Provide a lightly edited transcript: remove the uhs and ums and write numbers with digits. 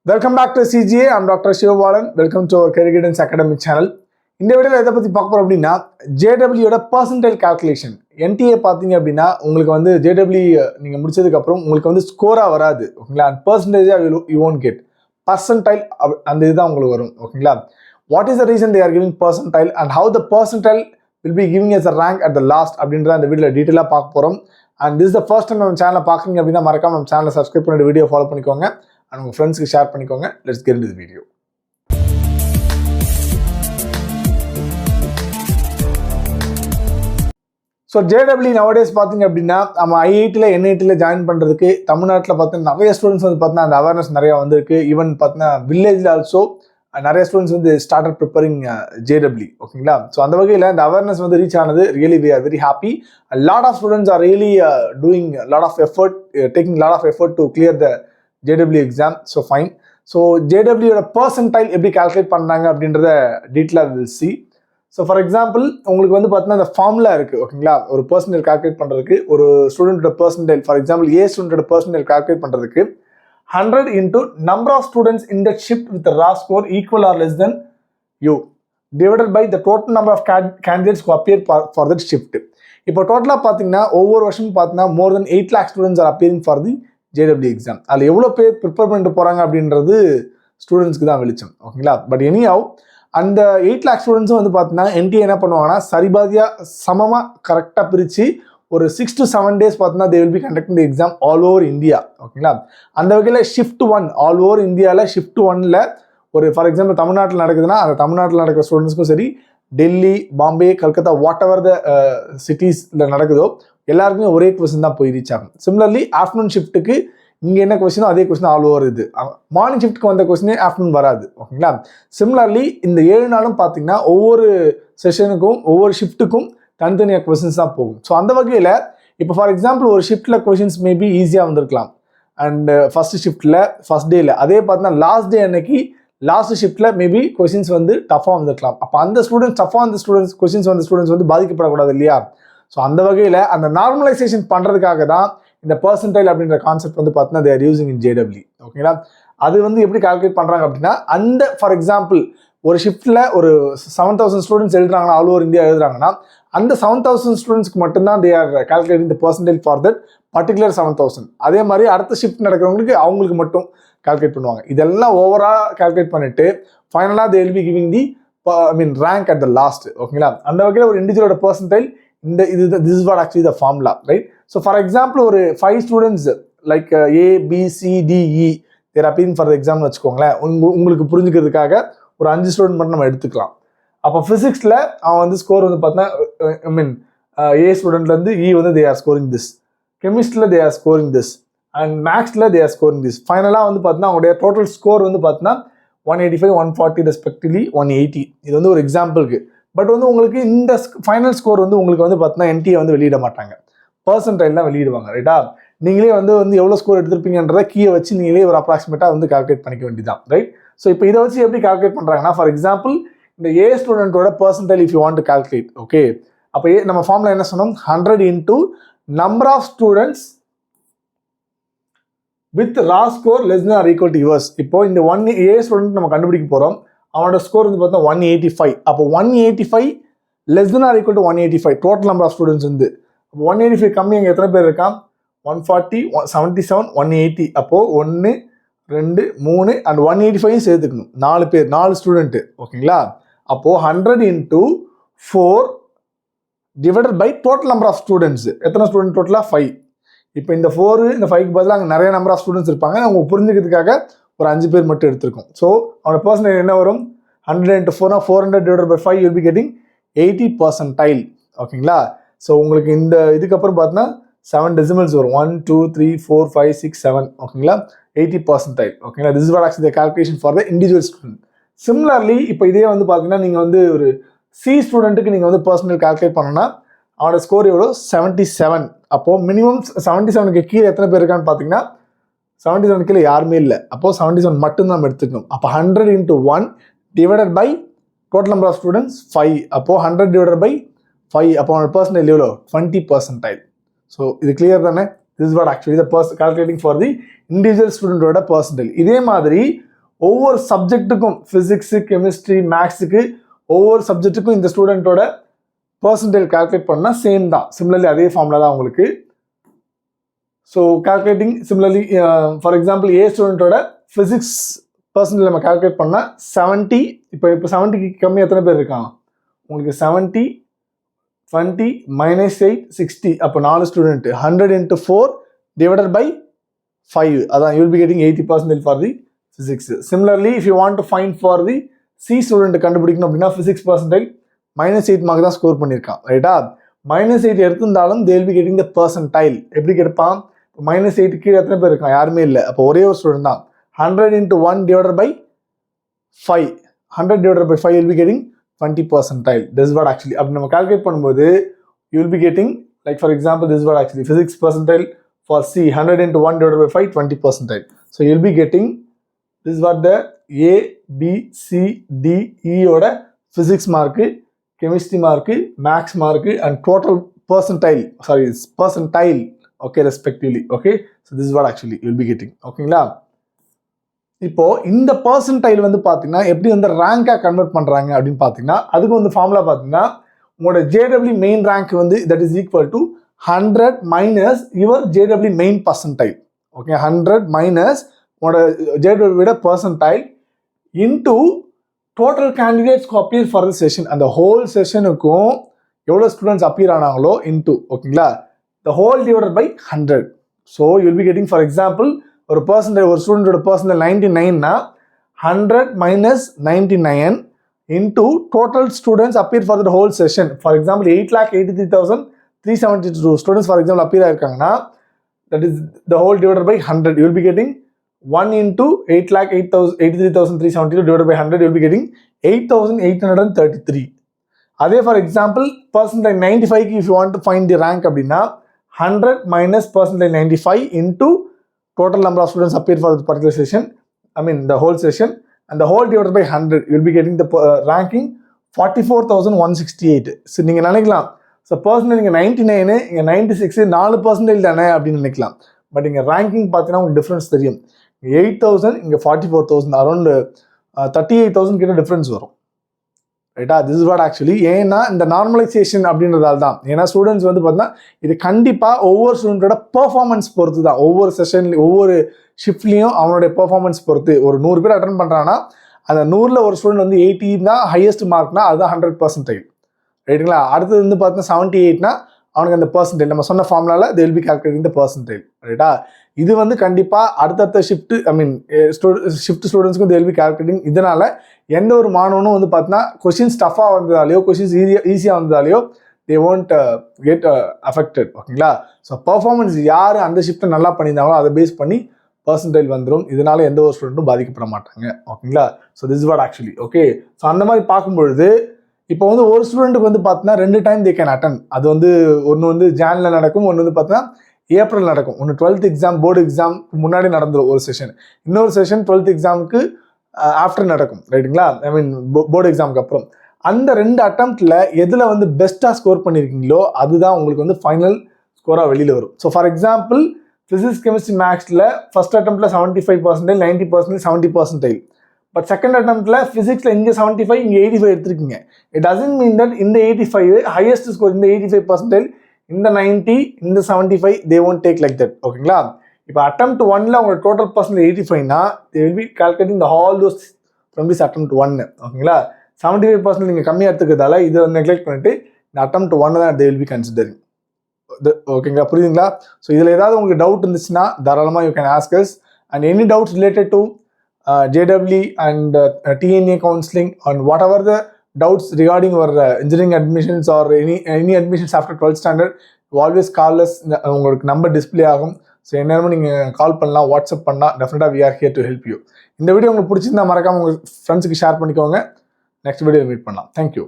Welcome back to CGA. I'm Dr. Shivabalan. Welcome to our Career Guidance Academy channel. இந்த வீடியோவில் எதை பற்றி பார்க்க போகிறோம் அப்படின்னா JEE பர்சன்டைல் கால்குலேஷன். NTA பார்த்தீங்க அப்படின்னா உங்களுக்கு JEE நீங்கள் முடிச்சதுக்கப்புறம் உங்களுக்கு ஸ்கோராக வராது ஓகேங்களா. அண்ட் பர்சன்டேஜாக யூ ஒன்ட் கெட் பர்சன்டைல் அந்த இதுதான் உங்களுக்கு வரும் ஓகேங்களா. What is the reason they are giving percentile and how the percentile will be giving as a rank at the last அப்படின்ற அந்த வீடியோவில் டீட்டெயிலாக பார்க்க போகிறோம். And this the first time நம்ம சேனலை பார்க்குறீங்க அப்படின்னா மறக்காம நம்ம சேனலை சப்ஸ்கிரைப் பண்ணிட்டு வீடியோ ஃபாலோ பண்ணிக்கோங்க and உங்கள் ஃப்ரெண்ட்ஸ்க்கு ஷேர் பண்ணிக்கோங்க. Let's get into the video. So JEE nowadays பார்த்தீங்க அப்படின்னா நம்ம ஐஐடியில் NITயில் ஜாயின் பண்ணுறதுக்கு தமிழ்நாட்டில் பார்த்தீங்கன்னா நிறைய ஸ்டூடெண்ட்ஸ் பார்த்தீங்கன்னா அந்த அவேர்னஸ் நிறையா வந்திருக்கு. ஈவன் பார்த்தீங்கன்னா வில்லேஜில் ஆல்சோ நிறைய ஸ்டூடெண்ட்ஸ் ஸ்டார்டட் ப்ரிப்பரிங் JEE ஓகேங்களா. ஸோ அந்த வகையில் இந்த அவேர்னஸ் ரீச் ஆனது really we are very happy. Lot of students are really doing lot of effort, taking lot of effort to clear the JEE exam. So fine. So JEE percentile எப்படி calculate பண்ணாங்க அப்படின்றத டீட்டெயிலாக will see. So for example உங்களுக்கு பார்த்தீங்கன்னா இந்த formula இருக்குது ஓகேங்களா. ஒரு பர்சன்டைல் கால்குலேட் பண்ணுறதுக்கு ஒரு ஸ்டூடெண்டோட பர்சன்டைல், ஃபார் எக்ஸாம்பிள் ஏ ஸ்டூடெண்டோட பர்சன்டைல் கால்குலேட் பண்ணுறதுக்கு 100 into number of students in that shift with the raw score equal or less than U divided by the total number of candidates who appear for that shift. இப்போ டோட்டலாக பார்த்தீங்கன்னா ஒவ்வொரு வருஷமும் பார்த்தீங்கன்னா more than 8 lakh students are appearing for the JEE exam. அதில் எவ்வளோ பேர் prepare பண்ணிட்டு போகிறாங்க அப்படின்றது ஸ்டூடெண்ட்ஸ்க்கு தான் வெளிச்சம் ஓகேங்களா. பட் எனியாவ் அந்த 8 lakh ஸ்டூடெண்ட்ஸும் பார்த்தீங்கன்னா NTA என்ன பண்ணுவாங்கன்னா சரிபாதியாக சமமாக கரெக்டாக பிரித்து ஒரு 6 to 7 days பார்த்தீங்கன்னா they will be conducting the exam all over India ஓகேங்களா. அந்த வகையில் ஷிஃப்ட் 1 ஆல் ஓவர் இந்தியாவில் ஷிஃப்ட் 1ல் ஒரு ஃபார் எக்ஸாம்பிள் தமிழ்நாட்டில் நடக்குதுன்னா அந்த தமிழ்நாட்டில் நடக்கிற ஸ்டூடெண்ட்ஸ்க்கும் சரி, டெல்லி, பாம்பே, கல்கத்தா, வாட் எவர் த சிட்டிஸில் நடக்குதோ எல்லாருக்குமே ஒரே கொஸ்டின் தான் போய் ரீச் ஆகும். சிமிலர்லி ஆஃப்டர்நூன் ஷிஃப்ட்டுக்கு இங்கே என்ன கொஸ்டினோ அதே கொஸ்டின் ஆல் ஓவர் இது. மார்னிங் ஷிஃப்ட்டுக்கு வந்த கொஸ்டினே ஆஃப்டர்நூன் வராது ஓகேங்களா. சிமிலர்லி இந்த 7 நாளும் பார்த்தீங்கன்னா ஒவ்வொரு செஷனுக்கும் ஒவ்வொரு ஷிஃப்ட்டுக்கும் தனித்தனியாக கொஸ்டின்ஸ் தான் போகும். ஸோ அந்த வகையில் இப்போ ஃபார் எக்ஸாம்பிள் ஒரு ஷிஃப்ட்டில் கொஸ்டின்ஸ் மேபி ஈஸியாக வந்திருக்கலாம் அண்ட் ஃபர்ஸ்ட் ஷிஃப்ட்டில் ஃபர்ஸ்ட் டேயில், அதே பார்த்தீங்கன்னா லாஸ்ட் டே அன்னைக்கு லாஸ்ட் ஷிஃப்ட்டில் மேபி கொஸ்டின்ஸ் டஃபாக வந்திருக்கலாம். அப்போ அந்த ஸ்டூடெண்ட்ஸ் டஃபாக அந்த ஸ்டூடெண்ட்ஸ் கொஸ்டின்ஸ் ஸ்டூடெண்ட்ஸ் பாதிக்கப்படக்கூடாது இல்லையா. ஸோ அந்த வகையில் அந்த நார்மலைசேஷன் பண்ணுறதுக்காக தான் இந்த பர்சன்டைல் அப்படின்ற கான்செப்ட் பார்த்தீங்கன்னா they are using in JEE ஓகேங்களா. அது எப்படி கால்குலேட் பண்ணுறாங்க அப்படின்னா அந்த ஃபார் எக்ஸாம்பிள் ஒரு ஷிஃப்ட்டில் ஒரு 7,000 ஸ்டூடெண்ட்ஸ் எழுதுறாங்கன்னா ஆல் ஓவர் இந்தியா எழுதுறாங்கன்னா அந்த 7,000 ஸ்டூடெண்ட்ஸ்க்கு மட்டும்தான் they are calculating the percentile for that particular 7,000. அதே மாதிரி அடுத்த ஷிஃப்ட் நடக்கிறவங்களுக்கு அவங்களுக்கு மட்டும் கால்குலேட் பண்ணுவாங்க. இதெல்லாம் ஓவராக கால்குலேட் பண்ணிட்டு ஃபைனலாக they will be giving the rank at the last ஓகேங்களா. அந்த வகையில் ஒரு இண்டிவிஜுவலோட percentile this is what actually the formula, right? So for example ஒரு 5 students like A, B, C, D, E they are appearing for the exam வச்சுக்கோங்களேன். உங்களுக்கு புரிஞ்சுக்கிறதுக்காக ஒரு 5 student மட்டும் நம்ம எடுத்துக்கலாம். அப்போ ஃபிசிக்ஸில் அவன் ஸ்கோர் பார்த்தீங்கன்னா A ஸ்டூடெண்ட்லேருந்து E they are scoring this, கெமிஸ்ட்ரியில் they are scoring this and மேக்ஸில் they are scoring this. ஃபைனலாக பார்த்தீங்கன்னா அவங்களுடைய டோட்டல் ஸ்கோர் பார்த்தீங்கன்னா 185, 140 ரெஸ்பெக்டிவ்லி 180. இது ஒரு எக்ஸாம்பிளுக்கு. பட் உங்களுக்கு இந்த ஃபைனல் ஸ்கோர் உங்களுக்கு பார்த்தீங்கன்னா NTA வெளியிட மாட்டாங்க, பர்சன்டைல் தான் வெளியிடுவாங்க ரைட்டா. நீங்களே எவ்வளோ ஸ்கோர் எடுத்திருப்பீங்கன்றதை கீழே வச்சு நீங்களே ஒரு அப்ராக்சிமேட்டாக கால்குலேட் பண்ணிக்க வேண்டியதான் ரைட். ஸோ இப்போ இதை வச்சு எப்படி கால்குலேட் பண்ணுறாங்கன்னா ஃபார் எக்ஸாம்பிள் இந்த A ஸ்டூடெண்ட்டோட percentile if you want to calculate okay. அப்போ நம்ம ஃபார்முலா என்ன சொன்னோம், 100 into number of students with raw score less than or equal to yours. இப்போ இந்த A ஸ்டூடெண்ட் நம்ம கண்டுபிடிக்க போகிறோம். அவனோட ஸ்கோர் பார்த்தா 185. அப்போ 185 less then or equal to 185 total number of students 185 கம்மி அங்கே எத்தனை பேர் இருக்கான், 140, 77, 180. அப்போது 1, 2, 3 அண்ட் 185 சேர்த்துக்கணும். 4 பேர், 4 ஸ்டூடெண்ட்டு ஓகேங்களா. அப்போது 100 into 4 divided by total number of students. எத்தனை ஸ்டூடெண்ட் டோட்டலாக 5. இப்போ இந்த 4 இந்த 5க்கு பதிலாக அங்கே நிறைய நம்பர் ஆஃப் ஸ்டூடெண்ட்ஸ் இருப்பாங்க. அவங்க புரிஞ்சுக்கிறதுக்காக ஒரு 5 பேர் மட்டும் எடுத்திருக்கோம். ஸோ அவனோட பர்சன்டைல் என்ன வரும், 100 into 4 400 divided by 5 you'll be getting 80 percentile ஓகேங்களா. ஸோ உங்களுக்கு இந்த இதுக்கப்புறம் பார்த்தீங்கன்னா 7 decimals வரும், 1 2 3 4 5 6 7 ஓகேங்களா. 80 percentile ஓகேங்களா. this is what actually the calculation for the individual student. Similarly இப்போ இதே பார்த்தீங்கன்னா நீங்கள் ஒரு C ஸ்டூடெண்ட்டுக்கு நீங்கள் பர்சன்டைல் கால்குலேட் பண்ணோன்னா அவனோட ஸ்கோர் எவ்வளோ 77. அப்போது மினிமம் 77க்கு கீழே எத்தனை பேர் இருக்கான்னு பார்த்தீங்கன்னா 77 கீழே யாருமே இல்லை. அப்போது 77 மட்டும்தான் நம்ம எடுத்துக்கணும். அப்போ 100 into 1 divided by total number of students 5. அப்போது 100 divided by 5. அப்போ அவனோட பர்சன்டைல் எவ்வளோ 20 percentile. ஸோ இது கிளியர் தானே. This is what actually the calculating for the individual student percentile. இதே மாதிரி ஒவ்வொரு சப்ஜெக்ட்டுக்கும் ஃபிசிக்ஸு கெமிஸ்ட்ரி மேக்ஸுக்கு ஒவ்வொரு சப்ஜெக்ட்டுக்கும் இந்த ஸ்டூடெண்ட்டோட பர்சன்டேஜ் கால்குலேட் பண்ணால் சேம் தான். சிமிலர்லி அதே ஃபார்முலா தான் உங்களுக்கு. So calculating similarly for example A ஸ்டூடெண்ட்டோட ஃபிசிக்ஸ் பர்சன்டேஜ் நம்ம கால்குலேட் பண்ணால் 70. இப்போ 70க்கு கம்மி எத்தனை பேர் இருக்காங்க உங்களுக்கு? 70 20 -8 60. அப்போ 4 ஸ்டூடெண்ட் 100 × 4 divided by 5. அதான் you will be getting 80% for the physics. Similarly, if you want to find for the C student கண்டுபிடிக்கணும் அப்படின்னா physics percentile -8 மார்க் தான் ஸ்கோர் பண்ணியிருக்கான், ரைட்டா? -8 எடுத்திருந்தாலும் they will be getting the percentile. எப்படி எடுப்பான்? -8 கீழே எத்தனை பேர் இருக்கான்? யாருமே இல்லை. அப்போ ஒரே ஒரு ஸ்டூடெண்ட் தான். 100 × 1 divided by 5. 100 divided by 5 will be getting 20 percentile. This is what actually அப்படி நம்ம கால்குலேட் பண்ணும்போது you will be getting, like for example, this is what actually physics percentile for C 100 × 1 divided by 5 20 percentile. So you will be getting, this is what the A B C D E ஓட physics mark, chemistry mark, maths mark and total percentile, okay, respectively. Okay, so this is what actually you will be getting. ஓகேங்களா? இப்போ இந்த percentile வந்து பார்த்தீங்கன்னா எப்படி வந்து ரேங்காக convert பண்ணுறாங்க அப்படின்னு பார்த்தீங்கன்னா அதுக்கு வந்து ஃபார்முலா பார்த்தீங்கன்னா உங்களோட JEE மெயின் ரேங்க் வந்து that is equal to 100 minus your JEE main percentile. Okay, 100 minus உங்களோட JEE விட percentile into total candidates appear for the session. அந்த ஹோல் செஷனுக்கும் எவ்வளோ ஸ்டூடெண்ட்ஸ் அப்பியர் ஆனாங்களோ இன்டூ, ஓகேங்களா, the whole divided by 100. So you will be getting, for example, ஒரு percentage ஒரு ஸ்டூடெண்டோட பர்சன்டேஜ் 99னா 100 minus 99 into total students appear for the whole session. For example 8,83,372 students for example appear ஆயிருக்காங்கன்னா that is the whole divided by 100. You will be getting 1 × 8,83,372 divided by 100. You will be getting 8,833. அதே for example percentage 95க்கு if you want to find the rank அப்படின்னா 100 minus percentage 95 into total number of students appear for the particular session, the whole session, and the whole divided by 100. You will be getting the ranking 44,168. So நீங்கள் நினைக்கலாம், so percentage இங்கே 99 இங்கே 96 4% தானே அப்படின்னு நினைக்கலாம். But இங்கே ranking பார்த்தீங்கன்னா உங்களுக்கு டிஃப்ரென்ஸ் தெரியும். 8,000 இங்கே 44,000, அரௌண்ட் 38,000 கிட்ட டிஃப்ரென்ஸ் வரும், ரைட்டா? This is what actually. ஏன்னா இந்த நார்மலைசேஷன் அப்படின்றதால தான். ஏன்னா ஸ்டூடெண்ட்ஸ் வந்து பார்த்தீங்கன்னா இது கண்டிப்பாக ஒவ்வொரு ஸ்டூடெண்ட்டோட பெர்ஃபார்மன்ஸ் பொறுத்து தான். ஒவ்வொரு செஷன்லையும் ஒவ்வொரு ஷிஃப்ட்லையும் அவனுடைய பெர்ஃபார்மன்ஸ் பொறுத்து. ஒரு 100 பேர் அட்டன் பண்ணுறான்னா அந்த 100ல் ஒரு ஸ்டூடெண்ட் வந்து 80 தான் ஹையஸ்ட் மார்க்னா அதுதான் 100%, ரைட்டுங்களா? அடுத்தது வந்து பார்த்தீங்கன்னா 78னா அவனுக்கு அந்த பர்சன்டேஜ் நம்ம சொன்ன ஃபார்முலாவில் they will be calculating the percentile, ரைட்டா? இது வந்து கண்டிப்பாக அடுத்தடுத்த ஷிஃப்ட் ஷிஃப்ட் ஸ்டூடெண்ட்ஸ்க்கும் they will be calculating. இதனால் எந்த ஒரு மாணவனும் வந்து பார்த்தீங்கன்னா கொஷின்ஸ் டஃபாக வந்ததாலேயோ கொஷின்ஸ் ஈஸியாக வந்ததாலேயோ they won't get affected, ஓகேங்களா? ஸோ பர்ஃபார்மன்ஸ் யார் அந்த ஷிஃப்ட்டை நல்லா பண்ணியிருந்தாங்களோ அதை பேஸ் பண்ணி பர்சன்டைல் வந்துடும். இதனால எந்த ஒரு ஸ்டூடெண்ட்டும் பாதிக்கப்பட மாட்டாங்க, ஓகேங்களா? So this what actually. Okay, so அந்த மாதிரி பார்க்கும்பொழுது இப்போ வந்து ஒரு ஸ்டூடெண்ட்டுக்கு வந்து பார்த்தீங்கன்னா 2 டைம் தே கேன் அட்டன். அது வந்து ஒன்று வந்து ஜானில் நடக்கும், ஒன்று வந்து பார்த்தீங்கன்னா ஏப்ரல் நடக்கும். ஒன்று 12th எக்ஸாம் போர்டு எக்ஸாம் முன்னாடி நடந்துடும் ஒரு செஷன், இன்னொரு செஷன் 12th எக்ஸாமுக்கு ஆஃப்டர் நடக்கும், ரைட்டுங்களா? போர்டு எக்ஸாமுக்கு அப்புறம். அந்த 2 அட்டம்ப்டில் எதில் வந்து பெஸ்ட்டாக ஸ்கோர் பண்ணியிருக்கீங்களோ அதுதான் உங்களுக்கு வந்து ஃபைனல் ஸ்கோராக வெளியில் வரும். So for example physics chemistry மேக்ஸில் ஃபர்ஸ்ட் அட்டம்ப்டில் 75%, 90%, 70%. பட் செகண்ட் அட்டம்ப்டில் ஃபிசிக்ஸில் இங்கே 75 இங்கே 85 எடுத்திருக்கீங்க. இட் டசன்ட் மீன் தட் இந்த 85 ஹையஸ்ட் ஸ்கோர், இந்த 85%, இந்த 90, இந்த 75 they won't take like that, ஓகேங்களா? இப்போ attempt 1ல உங்களோட டோட்டல் பர்சன்டேஜ் 85னா they will be calculating the all those from this attempt 1, ஓகேங்களா? 75% நீங்கள் கம்மியாக எடுத்துக்கிறதால இதை நெக்லெக்ட் பண்ணிட்டு இந்த attempt 1 தான் they will be considering. ஓகேங்களா, புரியுதுங்களா? ஸோ இதில் ஏதாவது உங்களுக்கு டவுட் இருந்துச்சுன்னா தாராளமாக you can ask as. And any doubts related to JEE and TNA counseling on whatever the doubts regarding our engineering admissions or any admissions after 12th standard, you always call us. உங்களுக்கு number display ஆகும். So என்னென்னு நீங்கள் கால் பண்ணலாம், WhatsApp பண்ணலாம். டெஃபினட்டாக we are here to help you. இந்த video உங்களுக்கு பிடிச்சிருந்தா மறக்காமல் உங்கள் ஃப்ரெண்ட்ஸுக்கு ஷேர் பண்ணிக்கோங்க. நெக்ஸ்ட் வீடியோ மீட் பண்ணலாம். தேங்க்யூ.